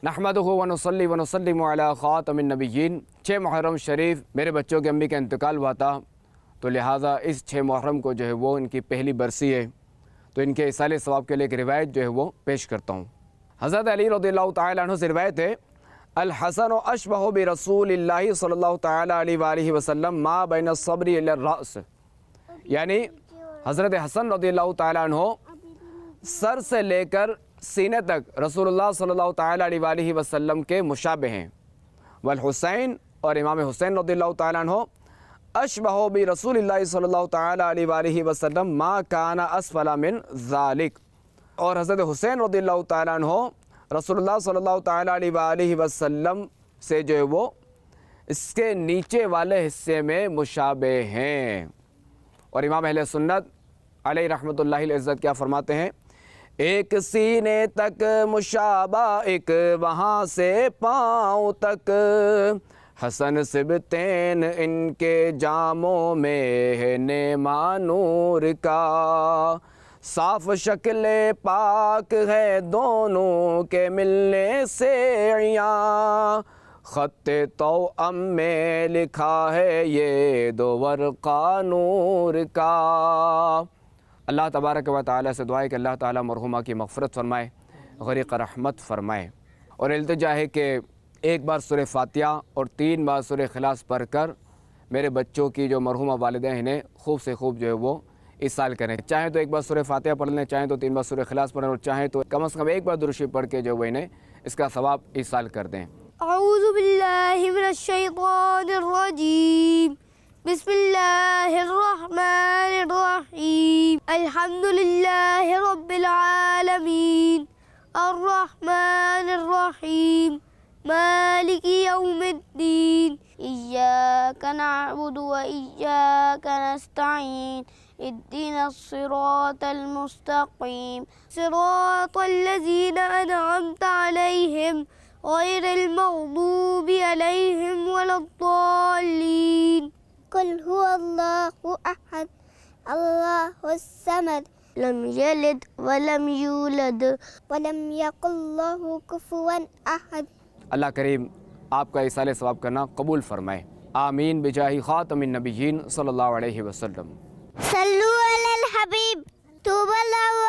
نحمدہ ونصلی ونسلم علی خاتم النبیین۔ 6 محرم شریف میرے بچوں کے امی کا انتقال ہوا تھا، تو لہٰذا اس 6 محرم کو جو ہے وہ ان کی پہلی برسی ہے، تو ان کے اصالِ ثواب کے لیے ایک روایت جو ہے وہ پیش کرتا ہوں۔ حضرت علی رضی اللہ تعالیٰ عنہ سے روایت ہے، الحسن اشبہ برسول اللہ صلی اللہ تعالیٰ علیہ وآلہ وسلم ما بین الصبر الی الرأس، یعنی حضرت حسن رضی اللہ تعالیٰ عنہ سر سے لے کر سینے تک رسول اللہ صلی اللہ تعالیٰ علیہ وآلہ وسلم کے مشابہ ہیں۔ والحسین، اور امام حسین رضی اللہ تعالیٰ عنہ اشبہ برسول اللہ صلی اللہ تعالیٰ علیہ وآلہ وسلم ما کان اسفل من ذالک، اور حضرت حسین رضی اللہ تعالیٰ عنہ رسول اللہ صلی اللہ تعالیٰ علیہ وآلہ وسلم سے جو ہے وہ اس کے نیچے والے حصے میں مشابہ ہیں۔ اور امام اہل سنت علیہ رحمۃ اللہ العزت کیا فرماتے ہیں، ایک سینے تک مشابہ، ایک وہاں سے پاؤں تک، حسن سبتین ان کے جاموں میں ہے نعمہ نور کا، صاف شکل پاک ہے دونوں کے ملنے سے عیاں، خط توأم میں لکھا ہے یہ 2 ورقہ نور کا۔ اللہ تبارک و تعالیٰ سے دعا ہے کہ اللہ تعالیٰ مرحومہ کی مغفرت فرمائے، غریق رحمت فرمائے، اور التجا ہے کہ ایک بار سورہ فاتحہ اور 3 بار سورہ اخلاص پڑھ کر میرے بچوں کی جو مرحومہ والدین انہیں خوب سے خوب جو ہے وہ ایصال کریں۔ چاہیں تو ایک بار سورہ فاتحہ پڑھ لیں، چاہیں تو 3 بار سورہ اخلاص پڑھ لیں، اور چاہیں تو کم از کم ایک بار درود شریف پڑھ کے جو وہ انہیں اس کا ثواب ایصال کر دیں۔ اعوذ باللہ من الشیطان الرجیم، بسم اللہ الرحمن الرحیم، الحمد للہ رب العالمین، الرحمن الرحیم، مالک یوم الدین، ایاک نعبد و ایاک نستعین، اهدنا الصراط المستقیم، صراط الذین انعمت علیہم غیر المغضوب علیہم ولا الضالین۔ قل هو اللہ احد اللہ الصمد لم یلد ولم یولد ولم یکن لہ کفوا احد۔ اللہ کریم آپ کا ایصال ثواب کرنا قبول فرمائے، آمین بجاہ خاتم النبیین صلی اللہ علیہ وسلم۔ صلو علی الحبیب، طوبی له